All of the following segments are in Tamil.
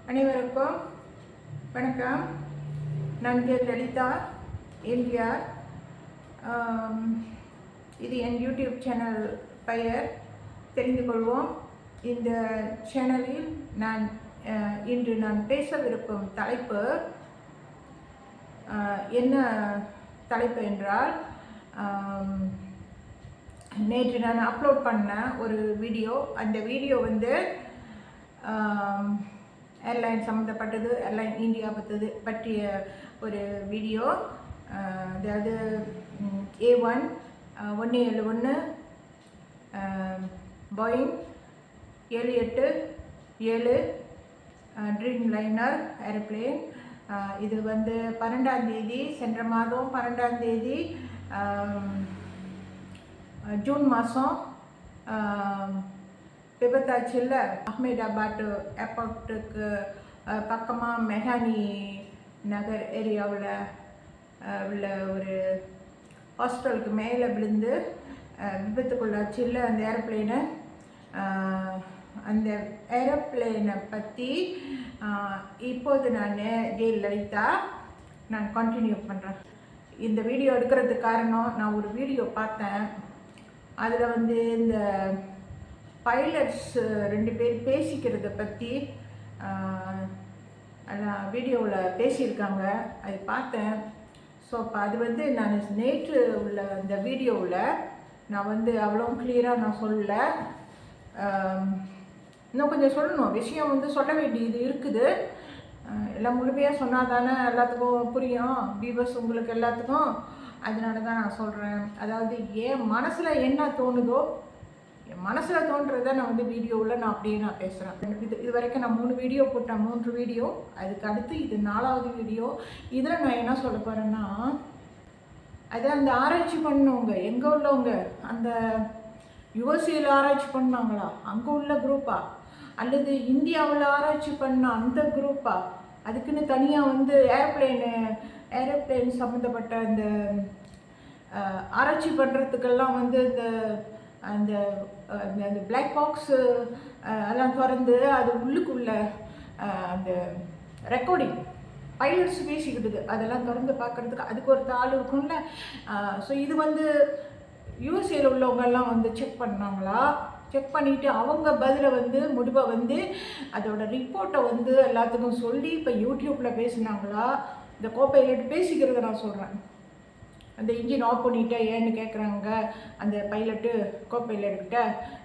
அனைவருக்கும் வணக்கம். நான் லலிதா எம்ஜிஆர். இது என் யூடியூப் சேனல் பெயர் தெரிந்து கொள்வோம். இந்த சேனலில் இன்று நான் பேசவிருக்கும் தலைப்பு என்ன தலைப்பு என்றால், நேற்று நான் அப்லோட் பண்ண ஒரு வீடியோ. அந்த வீடியோ ஏர்லைன் சம்மந்தப்பட்டது, ஏர்லைன் இந்தியா பற்றிய ஒரு வீடியோ. அதாவது A1 171 Boeing 787 dream liner aeroplane. இது 12ஆம் தேதி, சென்ற மாதம் 12ஆம் தேதி ஜூன் மாதம் விபத்தாச்சுல்ல. அஹ்மதாபாத் ஏர்போர்ட்டுக்கு பக்கமாக மெஹானி நகர் ஏரியாவில் உள்ள ஒரு ஹாஸ்டலுக்கு மேலே விழுந்து விபத்துக்குள்ளாச்சுல்ல அந்த ஏரோப்ளேனு. அந்த ஏரோப்ளேனை பற்றி இப்போது நான் லலிதா நான் கண்டினியூ பண்ணுறேன். இந்த வீடியோ எடுக்கிறதுக்கு காரணம், நான் ஒரு வீடியோ பார்த்தேன். அதில் இந்த பைலட்ஸ் 2 பேர் பேசிக்கிறத பற்றி வீடியோவில் பேசியிருக்காங்க. அது பார்த்தேன். ஸோ இப்போ அது நான் நேற்று உள்ள அந்த வீடியோவில் நான் அவ்வளோ கிளியராக நான் சொல்லலை. இன்னும் கொஞ்சம் சொல்லணும், விஷயம் சொல்ல வேண்டியது இருக்குது. எல்லாம் முழுமையாக சொன்னால் தானே எல்லாத்துக்கும் புரியும், வியூவர்ஸ் உங்களுக்கு எல்லாத்துக்கும். அதனால தான் நான் சொல்கிறேன். அதாவது என் மனசில் என்ன தோணுதோ, என் மனசில் தோன்றதை நான் வீடியோவில் நான் அப்படியே நான் பேசுகிறேன். இது வரைக்கும் நான் 3 வீடியோ போட்டேன், 3 வீடியோ. அதுக்கு அடுத்து இது 4வது வீடியோ. இதில் நான் என்ன சொல்ல போகிறேன்னா, அது அந்த ஆராய்ச்சி பண்ணவங்க எங்கே உள்ளவங்க, அந்த யுஎஸ்ஏல ஆராய்ச்சி பண்ணாங்களா அங்கே உள்ள குரூப்பா, அல்லது இந்தியாவில் ஆராய்ச்சி பண்ண அந்த குரூப்பா, அதுக்குன்னு தனியாக ஏரோப்ளேன் சம்மந்தப்பட்ட அந்த ஆராய்ச்சி பண்ணுறதுக்கெல்லாம் அந்த அந்த பிளாக் பாக்ஸு எல்லாம் திறந்து அது உள்ளுக்குள்ள அந்த ரெக்கார்டிங் பைலட்ஸ் பேசிக்கிட்டுது அதெல்லாம் திறந்து பார்க்குறதுக்கு அதுக்கு ஒரு ஆள் இருக்கும்ல. ஸோ இது யூஎஸ்ஏல உள்ளவங்கெல்லாம் செக் பண்ணாங்களா, செக் பண்ணிவிட்டு அவங்க பதிலை முடிவை அதோட ரிப்போர்ட்டை எல்லாத்துக்கும் சொல்லி இப்போ யூடியூப்பில் பேசினாங்களா. இந்த கோபைலட் பேசிக்கிறத நான் சொல்கிறேன். அந்த இன்ஜின் ஆஃப் பண்ணிவிட்டு ஏன்னு கேட்குறாங்க அந்த பைலட்டு. கோபைலட்கிட்ட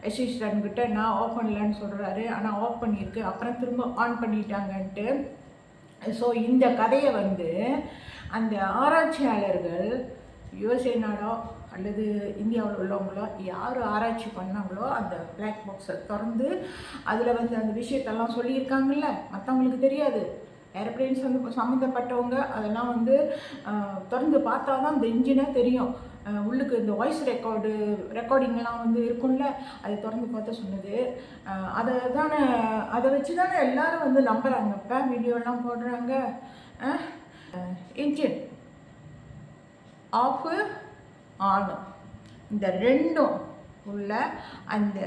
அசிஸ்டன்ட்கிட்ட நான் ஆஃப் பண்ணலன்னு சொல்கிறாரு, ஆனால் ஆஃப் பண்ணியிருக்கு, அப்புறம் திரும்ப ஆன் பண்ணிட்டாங்கன்ட்டு. ஸோ இந்த கதையை அந்த ஆராய்ச்சியாளர்கள் யுஎஸ்ஏ நாடோ அல்லது இந்தியாவில் உள்ளவங்களோ யார் ஆராய்ச்சி பண்ணாங்களோ அந்த பிளாக் பாக்ஸை திறந்து அதில் அந்த விஷயத்தெல்லாம் சொல்லியிருக்காங்கல்ல, மற்றவங்களுக்கு தெரியாது. ஏரோப்ளேன்ஸ் சம்மந்தப்பட்டவங்க அதெல்லாம் திறந்து பார்த்தா தான் இந்த இன்ஜினே தெரியும். உள்ளுக்கு இந்த வாய்ஸ் ரெக்கார்டிங்லாம் இருக்கும்ல, அதை திறந்து பார்த்து சொன்னது. அதை வச்சு தானே எல்லோரும் நம்புகிறாங்க. இப்போ வீடியோலாம் போடுறாங்க. இன்ஜின் ஆஃபு ஆனு இந்த ரெண்டும் உள்ள அந்த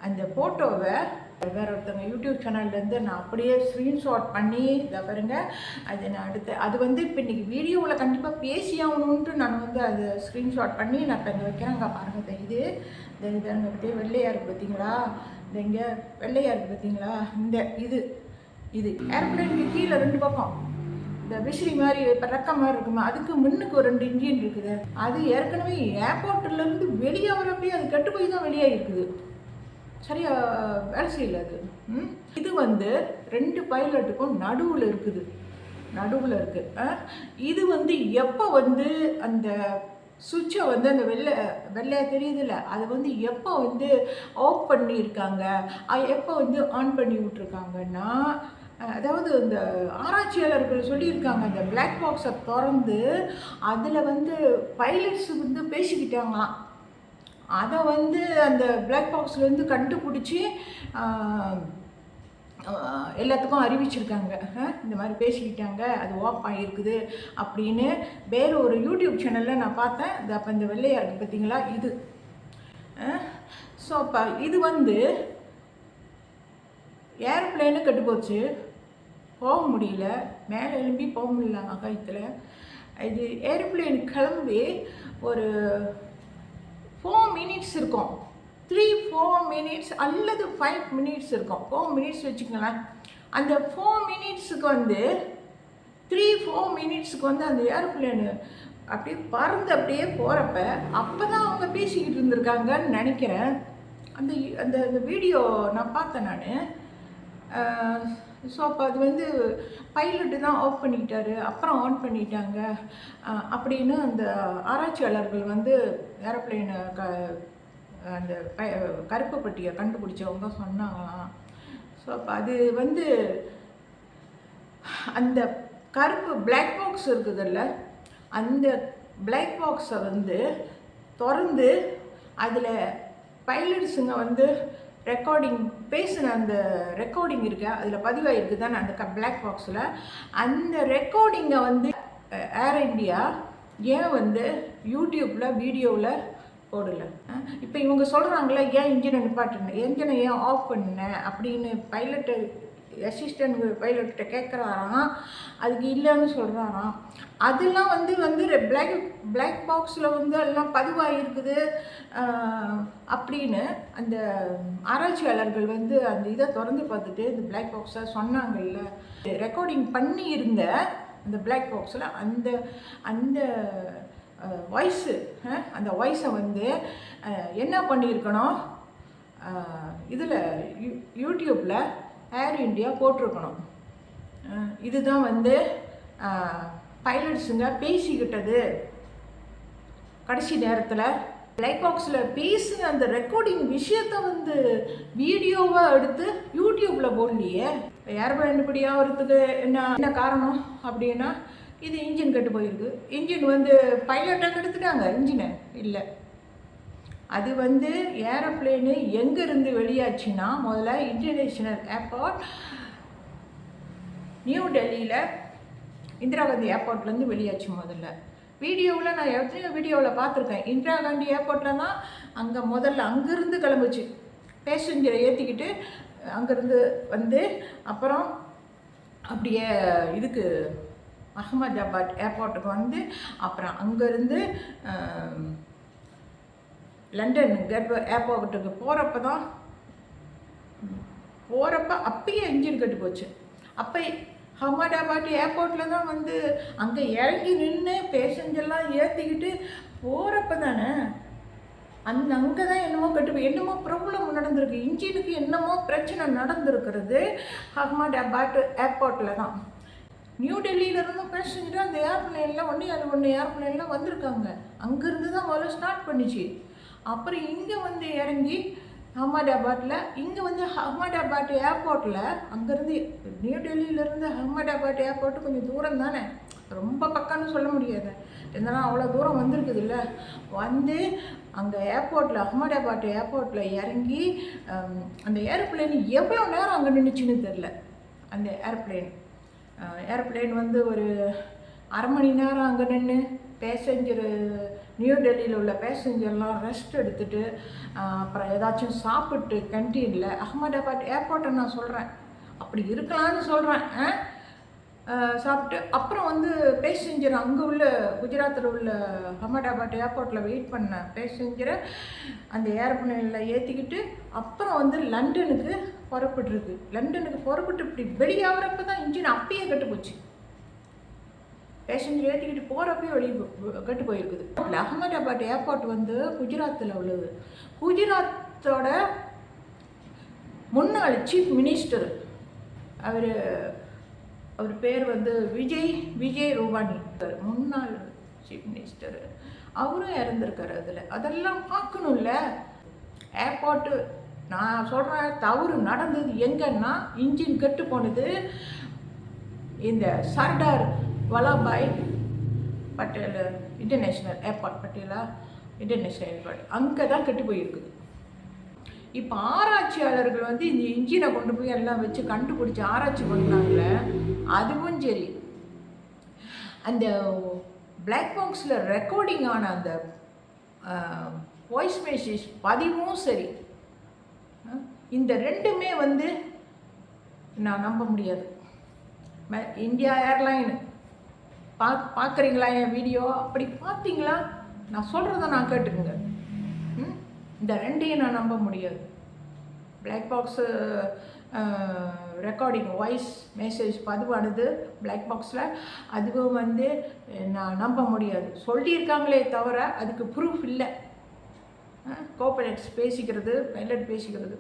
அந்த ஃபோட்டோவை வேற ஒருத்தவங்க யூடியூப் சேனல்லேருந்து நான் அப்படியே ஸ்க்ரீன்ஷாட் பண்ணி இதை பாருங்க. அது நான் அது இப்போ இன்றைக்கி வீடியோவில் கண்டிப்பாக பேசியாகணுன்ட்டு நான் அது ஸ்க்ரீன்ஷாட் பண்ணி நான் இப்போ இங்கே வைக்கிறேங்க. பாருங்கள், இது பாருங்க, பற்றி வெள்ளையாக இருக்குது பார்த்தீங்களா, இந்த இங்கே வெள்ளையாக இருக்குது பார்த்தீங்களா, இந்த இது ஏர்ப்ளேனுக்கு கீழே 2 பக்கம் இந்த விசிறி மாதிரி இப்போ ரெக்கம் மாதிரி இருக்குமா, அதுக்கு முன்னுக்கு ஒரு 2 இன்ஜின் இருக்குது. அது ஏற்கனவே ஏர்போர்ட்லேருந்து வெளியே வரப்பே அது கெட்டு போய் தான் வெளியே இருக்குது, சரியா வேலை செய்யல அது. இது 2 பைலட்டுக்கும் நடுவில் இருக்குது. இது எப்போ அந்த சுவிட்சை அந்த வெள்ளையாக தெரியுதுல்ல, அது எப்போ ஆஃப் பண்ணியிருக்காங்க, எப்போ ஆன் பண்ணி விட்ருக்காங்கன்னா, அதாவது இந்த ஆராய்ச்சியாளர்கள் சொல்லியிருக்காங்க அந்த பிளாக் பாக்ஸை திறந்து அதில் பைலட்ஸ் பேசிக்கிட்டாங்களாம். அதை அந்த பிளாக் பாக்ஸ்லேருந்து கண்டுபிடிச்சி எல்லாத்துக்கும் அறிவிச்சிருக்காங்க. இந்த மாதிரி பேசிக்கிட்டாங்க, அது ஆஃப் ஆகிருக்குது அப்படின்னு வேறு ஒரு யூடியூப் சேனலில் நான் பார்த்தேன். அப்போ இந்த வெள்ளையாக இருக்குது பார்த்தீங்களா இது. ஸோ இப்போ இது ஏரோப்ளேனு கெட்டு போச்சு, போக முடியல, மேலே எழும்பி போக முடியல ஆகாயத்தில். இது ஏரோப்ளேன் கிளம்பி ஒரு 4 மினிட்ஸ் இருக்கும், 3-4 மினிட்ஸ் அல்லது 5 மினிட்ஸ் இருக்கும். 4 மினிட்ஸ் வச்சுக்கங்களேன். அந்த 4 மினிட்ஸுக்கு வந்து 3-4 மினிட்ஸுக்கு வந்து அந்த ஏரோப்ளேனு அப்படியே பறந்து அப்படியே போகிறப்ப அப்போ தான் அவங்க பேசிக்கிட்டு இருந்திருக்காங்கன்னு நினைக்கிறேன். அந்த அந்த வீடியோ நான் பார்த்தேன் நான். ஸோ அப்போ அது வந்து பைலட்டு தான் ஆஃப் பண்ணிக்கிட்டாரு, அப்புறம் ஆன் பண்ணிட்டாங்க அப்படின்னு அந்த ஆராய்ச்சியாளர்கள் வந்து ஏரோப்ளேனை அந்த கருப்பு பெட்டியை கண்டுபிடிச்சவங்க சொன்னாங்களாம். ஸோ அப்போ அது வந்து அந்த கருப்பு பிளாக் பாக்ஸ் இருக்குதுல்ல, அந்த பிளாக் பாக்ஸை வந்து திறந்து அதில் பைலட்ஸுங்க வந்து ரெக்கார்டிங் பேசின அந்த ரெக்கார்டிங் இருக்கு, அதில் பதிவாயிருக்கு தானே அந்த பிளாக் பாக்ஸில். அந்த ரெக்கார்டிங்கை வந்து ஏர் இண்டியா ஏன் வந்து யூடியூப்பில் வீடியோவில் போடலை? இப்போ இவங்க சொல்கிறாங்களே ஏன் இன்ஜினை நிப்பாட்டினேன், என்ஜினை ஏன் ஆஃப் பண்ணேன் அப்படின்னு பைலட்டு அசிஸ்டன்ட் பைலட்ட கேட்குறாராம். அதுக்கு இல்லைன்னு சொல்கிறாராம். அதெல்லாம் வந்து பிளாக் பாக்ஸில் வந்து எல்லாம் பதிவாகிருக்குது அப்படின்னு அந்த ஆராய்ச்சியாளர்கள் வந்து அந்த இதை திறந்து பார்த்துட்டு இந்த பிளாக் பாக்ஸை சொன்னாங்கல்ல, ரெக்கார்டிங் பண்ணி இருந்த அந்த பிளாக் பாக்ஸில் அந்த அந்த வாய்ஸு, அந்த வாய்ஸை வந்து என்ன பண்ணியிருக்கணும், இதில் யூடியூப்பில் ஏர் இண்டியா போட்டிருக்கணும். இதுதான் வந்து பைலட்ஸுங்க பேசிக்கிட்டது கடைசி நேரத்தில். பிளாக் பாக்ஸில் பேசின அந்த ரெக்கார்டிங் விஷயத்தை வந்து வீடியோவாக எடுத்து யூடியூப்பில் போடலையே. ஏர்பிளைன் இப்படி ஆகிறதுக்கு என்ன காரணம் அப்படின்னா, இது இன்ஜின் கெட்டு போயிருக்கு. இன்ஜின் வந்து பைலட்டாக கெடுத்துட்டாங்க இன்ஜினை இல்லை. அது வந்து ஏரோப்ளேனு எங்கேருந்து வெளியாச்சுன்னா, முதல்ல இன்டர்நேஷ்னல் ஏர்போர்ட் நியூ டெல்லியில் இந்திரா காந்தி ஏர்போர்ட்லேருந்து வெளியாச்சு. முதல்ல வீடியோவில் நான் எத்தனையோ வீடியோவில் பார்த்துருக்கேன். இந்திரா காந்தி ஏர்போர்ட்டில் தான் அங்கேருந்து கிளம்புச்சு, பேசஞ்சரை ஏற்றிக்கிட்டு அங்கேருந்து வந்து அப்புறம் அப்படியே இதுக்கு அகமதாபாத் ஏர்போர்ட்டுக்கு வந்து அப்புறம் அங்கேருந்து லண்டன் ஏர்போர்ட்டுக்கு போகிறப்ப அப்பயே இன்ஜின் கட்டு போச்சு. அப்போ அகமதாபாத் ஏர்போர்ட்டில் தான் வந்து அங்கே இறங்கி நின்று பேசஞ்சர்லாம் ஏற்றிக்கிட்டு போகிறப்ப தானே அங்கே தான் என்னமோ ப்ராப்ளம் நடந்திருக்கு, இன்ஜினுக்கு என்னமோ பிரச்சனை நடந்திருக்கிறது அகமதாபாத் ஏர்போர்ட்டில் தான். நியூ டெல்லியிலேருந்து பேசஞ்சர் அந்த ஒன்று ஏர்ப்ளைனில் வந்திருக்காங்க. அங்கேருந்து தான் முதல்ல ஸ்டார்ட் பண்ணிச்சு. அப்புறம் இங்கே வந்து இறங்கி அகமதாபாத்தில், இங்கே வந்து அகமதாபாத் ஏர்போர்ட்டில் அங்கேருந்து நியூ டெல்லியிலேருந்து அகமதாபாத் ஏர்போர்ட்டு கொஞ்சம் தூரம் தானே, ரொம்ப பக்கம்னு சொல்ல முடியாது, இருந்தாலும் அவ்வளோ தூரம் வந்திருக்குது இல்லை. வந்து அங்கே ஏர்போர்ட்டில் அகமதாபாத் ஏர்போர்ட்டில் இறங்கி அந்த ஏரோப்ளேன் எவ்வளோ நேரம் அங்கே நின்றுச்சுன்னு தெரில. அந்த ஏரோப்ளேன் வந்து ஒரு அரை மணி நேரம் அங்கே நின்று பேசஞ்சரு நியூ டெல்லியில் உள்ள பேசஞ்சர்லாம் ரெஸ்ட் எடுத்துகிட்டு அப்புறம் ஏதாச்சும் சாப்பிட்டு கேன்டீனில் அகமதாபாத் ஏர்போர்ட்டை நான் சொல்கிறேன், அப்படி இருக்கலான்னு சொல்கிறேன், சாப்பிட்டு அப்புறம் வந்து பேசஞ்சர் அங்கே உள்ள குஜராத்தில் உள்ள அகமதாபாத் ஏர்போர்ட்டில் வெயிட் பண்ண பேசஞ்சரை அந்த ஏரோப்ளேனில் ஏற்றிக்கிட்டு அப்புறம் வந்து லண்டனுக்கு புறப்பட்டுருக்கு. லண்டனுக்கு புறப்பட்டு இப்படி வெளியாகிறப்ப தான் இன்ஜின் அப்பயே கெட்டு போச்சு. பேசஞ்சர் ஏற்றிக்கிட்டு போகிறப்பே கெட்டு போயிருக்குது. அகமதாபாத் ஏர்போர்ட் வந்து குஜராத்தில் உள்ளது. குஜராத்தோட முன்னாள் சீஃப் மினிஸ்டர் அவர் பேர் வந்து விஜய் ரூபானி, முன்னாள் சீஃப் மினிஸ்டர், அவரும் இறந்துருக்காரு. அதெல்லாம் பார்க்கணும்ல. ஏர்போர்ட்டு நான் சொல்கிறேன், தவறு நடந்தது எங்கன்னா இன்ஜின் கெட்டு போனது இந்த Sardar Vallabhbhai Patel international airport, international airport அங்கே தான் கெட்டு போயிருக்குது. இப்போ ஆராய்ச்சியாளர்கள் வந்து இந்த இன்ஜினை கொண்டு போய் எல்லாம் வச்சு கண்டுபிடிச்சி ஆராய்ச்சி பண்ணாங்கள, அதுவும் சரி, அந்த பிளாக் பாக்ஸில் ரெக்கார்டிங் ஆன அந்த வாய்ஸ் மெசேஜ் பதிவும் சரி, இந்த ரெண்டுமே வந்து நான் நம்ப முடியாது. இந்தியா ஏர்லைன் பார்க்குறீங்களா என் வீடியோ? அப்படி பார்த்தீங்களா? நான் சொல்கிறத நான் கேட்டுக்குங்க. இந்த ரெண்டையும் நான் நம்ப முடியாது. Black box recording voice message பதிவானது பிளாக் பாக்ஸில், அதுவும் வந்து நான் நம்ப முடியாது. சொல்லியிருக்காங்களே தவிர அதுக்கு ப்ரூஃப் இல்லை. கோபைலட்ஸ் பேசிக்கிறது, பைலட் பேசிக்கிறது,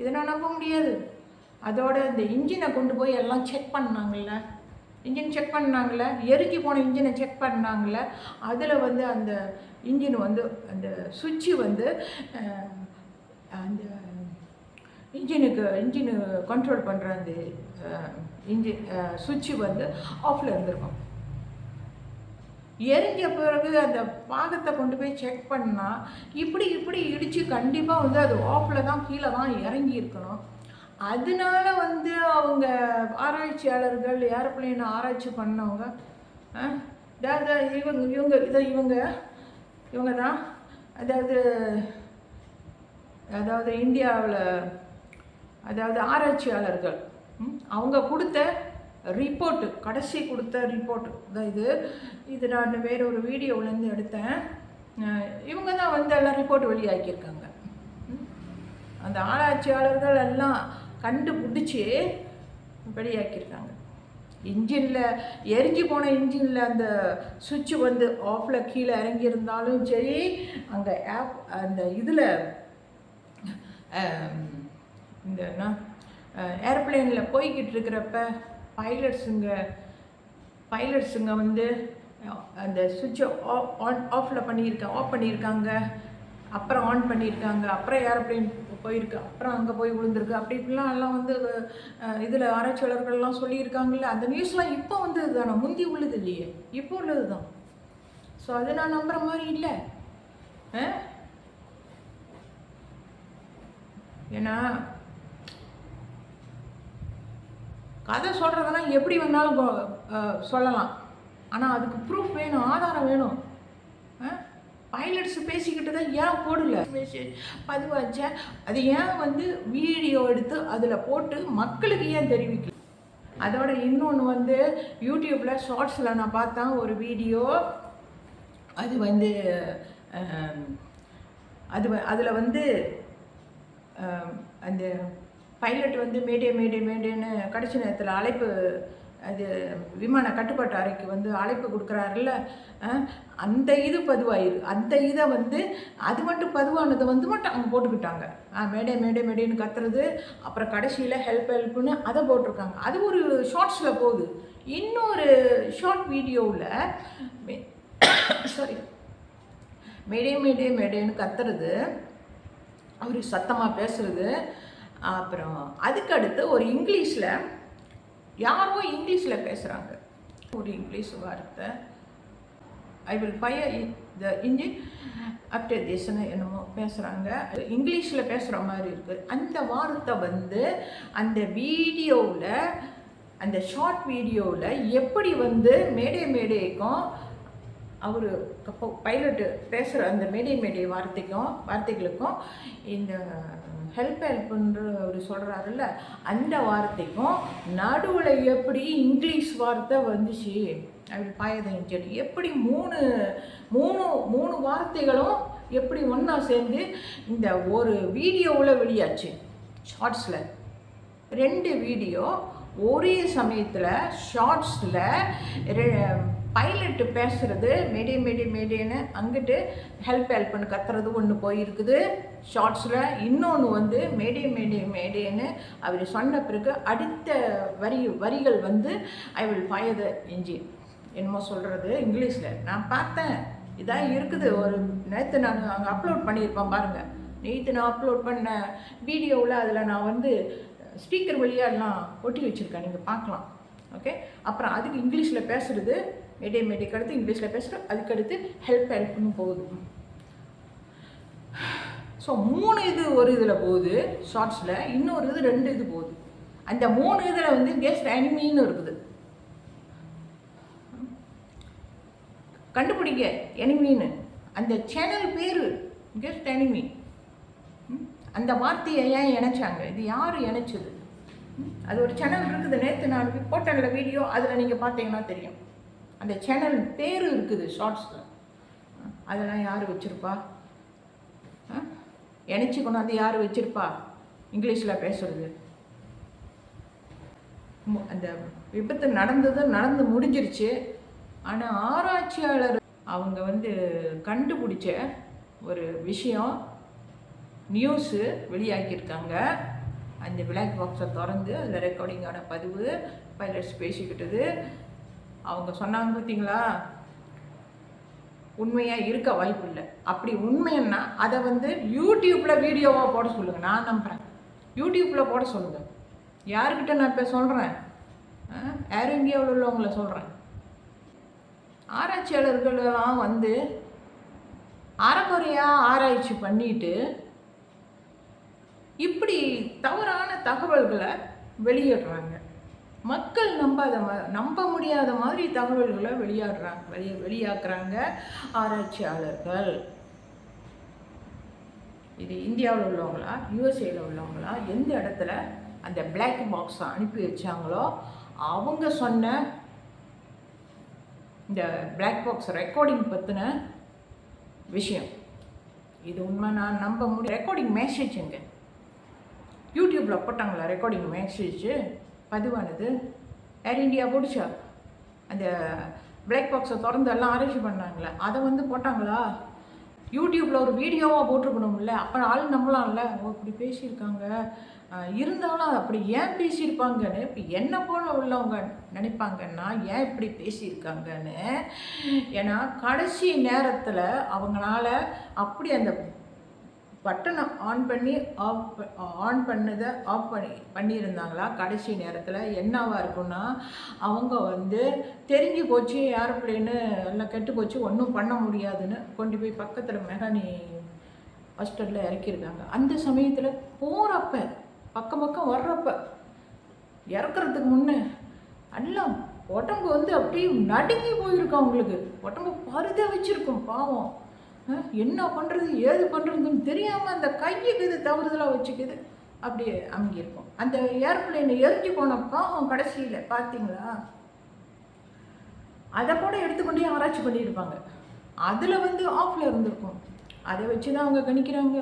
இதை நான் நம்ப முடியாது. அதோட இந்த இன்ஜினை கொண்டு போய் எல்லாம் செக் பண்ணாங்கல்ல, இன்ஜின் செக் பண்ணாங்கள்ல, எரிஞ்சு போன இன்ஜினை செக் பண்ணாங்கள்ல, அதில் வந்து அந்த இன்ஜின் வந்து அந்த சுவிட்சு வந்து அந்த இன்ஜினு கண்ட்ரோல் பண்ணுற அந்த இன்ஜின் சுவிட்சு வந்து ஆஃபில் இருந்திருக்கும். எரிஞ்ச பிறகு அந்த பாகத்தை கொண்டு போய் செக் பண்ணால் இப்படி இடித்து கண்டிப்பாக வந்து அது ஆஃபில் தான், கீழே தான் இறங்கி இருக்கணும். அதனால வந்து அவங்க ஆராய்ச்சியாளர்கள், ஏரோப்ளேன் ஆராய்ச்சி பண்ணவங்க இவங்க தான் அதாவது இந்தியாவில் ஆராய்ச்சியாளர்கள் அவங்க கொடுத்த ரிப்போர்ட்டு, கடைசி கொடுத்த ரிப்போர்ட்டு தான் இது நான் வேறு ஒரு வீடியோவிலேருந்து எடுத்தேன். இவங்க தான் வந்து எல்லாம் ரிப்போர்ட் வெளியாக்கியிருக்காங்க. அந்த ஆராய்ச்சியாளர்கள் எல்லாம் கண்டுபிடிச்சி வெளியாக்கியிருக்காங்க. இன்ஜினில் எரிஞ்சு போன இன்ஜினில் அந்த சுவிட்சு வந்து ஆஃபில் கீழே இறங்கியிருந்தாலும் சரி, அங்கே அந்த இதில் இந்த ஏரோப்ளேனில் போய்கிட்டு இருக்கிறப்ப பைலட்ஸுங்க வந்து அந்த சுவிட்சை ஆஃப் பண்ணியிருக்காங்க, அப்புறம் ஆன் பண்ணியிருக்காங்க, அப்புறம் ஏரோப்ளேன் போயிருக்கு, அப்புறம் அங்கே போய் விழுந்திருக்கு, அப்படி இப்படிலாம் எல்லாம் வந்து இதில் ஆராய்ச்சியாளர்கள்லாம் சொல்லியிருக்காங்கல்ல. அந்த நியூஸ்லாம் இப்போ வந்தது தானே, முந்தி உள்ளது இல்லையே, இப்போ உள்ளது தான். ஸோ அது நான் நம்புகிற மாதிரி இல்லை. ஏன்னா கதை சொல்கிறதெல்லாம் எப்படி வேணாலும் சொல்லலாம், ஆனால் அதுக்கு ப்ரூஃப் வேணும், ஆதாரம் வேணும். பைலட்ஸ் பேசிக்கிட்டு தான் ஏன் போடல மெசேஜ் பதிவாச்ச, அது ஏன் வந்து வீடியோ எடுத்து அதில் போட்டு மக்களுக்கு ஏன் தெரிவிக்கல? அதோட இன்னொன்று வந்து யூடியூப்பில் ஷார்ட்ஸில் நான் பார்த்தேன் ஒரு வீடியோ, அது வந்து அதில் வந்து அந்த பைலட் வந்து மேடேன்னு கடைசி நேரத்தில் அழைப்பு, அது விமான கட்டுப்பாட்டு அறைக்கு வந்து அழைப்பு கொடுக்குறாருல்ல, அந்த இது பதிவாயிருக்கு. அந்த இதை வந்து அது மட்டும் பதிவானதை வந்து மட்டும் அவங்க போட்டுக்கிட்டாங்க. மேடேன்னு கத்துறது, அப்புறம் கடைசியில் ஹெல்ப்னு அதை போட்டிருக்காங்க. அது ஒரு ஷார்ட்ஸில் போகுது. இன்னொரு ஷார்ட் வீடியோவில் சாரி மேடேன்னு கத்துறது, அவர் சத்தமாக பேசுறது, அப்புறம் அதுக்கடுத்து ஒரு இங்கிலீஷில் யாரோ இங்கிலீஷில் பேசுகிறாங்க, ஒரு இங்கிலீஷ் வார்த்தை, I will fire the engine after திஸ்ன்னு என்னமோ பேசுகிறாங்க, இங்கிலீஷில் பேசுகிற மாதிரி இருக்குது. அந்த வார்த்தை வந்து அந்த வீடியோவில், அந்த ஷார்ட் வீடியோவில் எப்படி வந்து மேடேக்கும் அவர் பைலட்டு பேசுகிற அந்த மேடே வார்த்தைகளுக்கும் இந்த ஹெல்ப்ன்ற அவர் சொல்கிறாருல்ல அந்த வார்த்தைக்கும் நடுவில் எப்படி இங்கிலீஷ் வார்த்தை வந்துச்சு, அப்படி பாயதன் செடி எப்படி மூணு வார்த்தைகளும் எப்படி ஒன்றா சேர்ந்து இந்த ஒரு வீடியோவில் வெளியாச்சு. ஷார்ட்ஸில் 2 வீடியோ ஒரே சமயத்தில் ஷார்ட்ஸில் பைலட்டு பேசுகிறது மேடேன்னு, அங்கிட்டு ஹெல்ப்னு கத்துறது ஒன்று போயிருக்குது ஷார்ட்ஸில். இன்னொன்று வந்து மேடேன்னு அவர் சொன்ன பிறகு அடுத்த வரிகள் வந்து ஐ வில் ஃபயர் த இன்ஜின் என்னமோ சொல்கிறது இங்கிலீஷில். நான் பார்த்தேன், இதான் இருக்குது. ஒரு நேற்று நான் அங்கே அப்லோட் பண்ணியிருப்பேன் பாருங்கள். நேற்று நான் அப்லோட் பண்ண வீடியோவில் அதில் நான் வந்து ஸ்பீக்கர் வழியாக எல்லாம் ஒட்டி வச்சுருக்கேன், நீங்கள் பார்க்கலாம். ஓகே, அப்புறம் அதுக்கு இங்கிலீஷில் பேசுகிறது மேடேக்கு அடுத்து இங்கிலீஷில் பேசுகிறது, அதுக்கடுத்து ஹெல்ப்னு போகுது. ஸோ 3 இது ஒரு இதில் போகுது ஷார்ட்ஸில், இன்னொரு இது 2 இது போகுது. அந்த 3 இதில் வந்து கெஸ்ட் எனிமின்னு இருக்குது. கண்டுபிடிக்க எனிமின்னு அந்த சேனல் பேர் கெஸ்ட் எனிமி. அந்த வார்த்தையை ஏன் இணைச்சாங்க? இது யார் இணைச்சது? அது ஒரு சேனல் இருக்குது, நேற்று நான் போட்டேன்ல வீடியோ, அதில் நீங்கள் பார்த்தீங்கன்னா தெரியும். அந்த சேனல் பேர் இருக்குது ஷார்ட்ஸில். அதெல்லாம் யார் வச்சுருப்பா? இணைச்சி கொண்டாந்து யார் வச்சுருப்பா இங்கிலீஷில் பேசுகிறது? அந்த விபத்து நடந்து முடிஞ்சிருச்சு. ஆனால் ஆராய்ச்சியாளர் அவங்க கண்டுபிடிச்ச ஒரு விஷயம் நியூஸு வெளியாக்கியிருக்காங்க. அந்த பிளாக் பாக்ஸை திறந்து அதில் ரெக்கார்டிங்கான பதிவு பைலட்ஸ் பேசிக்கிட்டது. அவங்க சொன்னாங்க பார்த்தீங்களா, உண்மையாக இருக்க வாய்ப்பு இல்லை. அப்படி உண்மைன்னா அதை யூடியூப்பில் வீடியோவாக போட சொல்லுங்கள். நான் நம்புகிறேன், யூடியூப்பில் போட சொல்லுங்கள். யாருக்கிட்ட நான் இப்போ சொல்கிறேன்? ஏர் இந்தியாவில் உள்ளவங்கள சொல்கிறேன். ஆராய்ச்சியாளர்களெல்லாம் அறக்குறையாக ஆராய்ச்சி பண்ணிட்டு இப்படி தவறான தகவல்களை வெளியிடுறாங்க. மக்கள் நம்ப முடியாத மாதிரி தகவல்களை வெளியாக்குறாங்க ஆராய்ச்சியாளர்கள். இது இந்தியாவில் உள்ளவங்களா, யூஎஸ்ஏல உள்ளவங்களா, எந்த இடத்துல அந்த பிளாக் பாக்ஸை அனுப்பி வச்சாங்களோ அவங்க சொன்ன இந்த பிளாக் பாக்ஸ் ரெக்கார்டிங் பற்றின விஷயம் இது உண்மை. நான் நம்ப முடியும். ரெக்கார்டிங் மெசேஜ் எங்க யூடியூப்பில் போட்டாங்களா? ரெக்கார்டிங் மெசேஜ் பதிவானது ஏர் இந்தியா போட்டுச்சா? அந்த பிளாக் பாக்ஸை திறந்து எல்லாம் ஆராய்ச்சி பண்ணாங்களே, அதை போட்டாங்களா? யூடியூப்பில் ஒரு வீடியோவாக போட்டிருக்கணும்ல, அப்போ ஆள் நம்பலாம்ல. இப்படி பேசியிருக்காங்க. இருந்தாலும் அது அப்படி ஏன் பேசியிருப்பாங்கன்னு இப்போ என்ன போல உள்ளவங்க நினைப்பாங்கன்னா, ஏன் இப்படி பேசியிருக்காங்கன்னு. ஏன்னா கடைசி நேரத்தில் அவங்களால அப்படி அந்த பட்டனை ஆன் பண்ணியிருந்தாங்களா கடைசி நேரத்தில் என்னவா இருக்குன்னா, அவங்க தெரிஞ்சு போச்சு ஏரோப்ளேனு எல்லாம் கெட்டு போச்சு, ஒன்றும் பண்ண முடியாதுன்னு கொண்டு போய் பக்கத்தில் மெக்கானி ஹாஸ்டலில் இறக்கியிருக்காங்க. அந்த சமயத்தில் போகிறப்ப பக்கம் வர்றப்ப இறக்குறதுக்கு முன்னே எல்லாம் உடம்பு அப்படியே நடுங்கி போயிருக்கோம். அவங்களுக்கு உடம்பு பருத வச்சுருக்கோம். பாவம், என்ன பண்ணுறது ஏது பண்ணுறதுன்னு தெரியாமல் அந்த கையுக்கு இது தவறுதலாக வச்சுக்குது, அப்படியே அமுங்கியிருக்கும். அந்த ஏர்பிளைனை எரிஞ்சு போன பாவம் கடைசியில் பார்த்தீங்களா? அதை கூட எடுத்துக்கொண்டே ஆராய்ச்சி பண்ணியிருப்பாங்க. அதில் ஆஃபில் இருந்திருக்கும். அதை வச்சு தான் அவங்க கணிக்கிறாங்க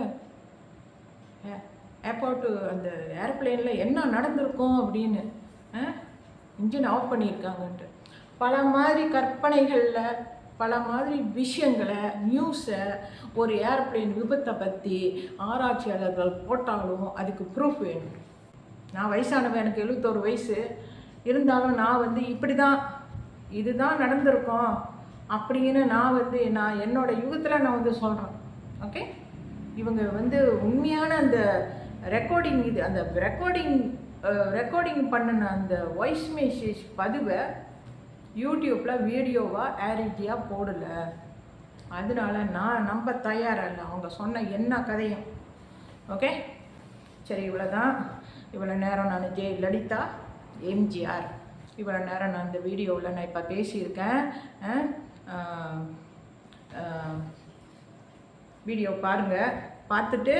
ஏர்போர்ட்டு அந்த ஏர்பிளைனில் என்ன நடந்திருக்கும் அப்படின்னு. இன்ஜின் ஆஃப் பண்ணியிருக்காங்கன்ட்டு பல மாதிரி கற்பனைகளில் பல மாதிரி விஷயங்களை நியூஸை ஒரு ஏர்பிளைன் விபத்தை பற்றி ஆராய்ச்சியாளர்கள் போட்டாலும் அதுக்கு ப்ரூஃப் வேணும். நான் வயசானவன், எனக்கு 71 வயசு இருந்தாலும் நான் இப்படி தான் இதுதான் நடந்திருக்கோம் அப்படின்னு நான் என்னோடய யுகத்தில் நான் சொல்கிறேன். ஓகே, இவங்க உண்மையான அந்த ரெக்கார்டிங் அந்த ரெக்கார்டிங் பண்ணின அந்த வாய்ஸ் மெசேஜ் பதிவை யூடியூப்பில் வீடியோவாக ஏர் இந்தியா போடலை. அதனால நான் நம்ப தயாராக இல்லை அவங்க சொன்ன என்ன கதையும். ஓகே, சரி, இவ்வளோதான். இவ்வளோ நேரம் நான் லலிதா எம்ஜிஆர் இவ்வளோ நேரம் நான் இந்த வீடியோவில் நான் இப்போ பேசியிருக்கேன். வீடியோ பாருங்கள், பார்த்துட்டு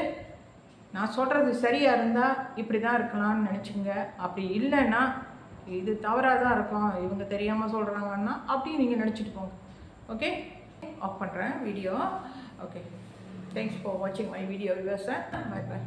நான் சொல்கிறது சரியாக இருந்தால் இப்படி தான் இருக்கலாம்னு நினச்சிங்க. அப்படி இல்லைன்னா இது தவறாக தான் இருக்கும், இவங்க தெரியாமல் சொல்கிறாங்கன்னா அப்படி நீங்கள் நினச்சிட்டு போங்க. ஓகே, ஆஃப் பண்ணுறேன் வீடியோ. ஓகே, தேங்க்ஸ் ஃபார் வாட்சிங் my video viewers. Bye by.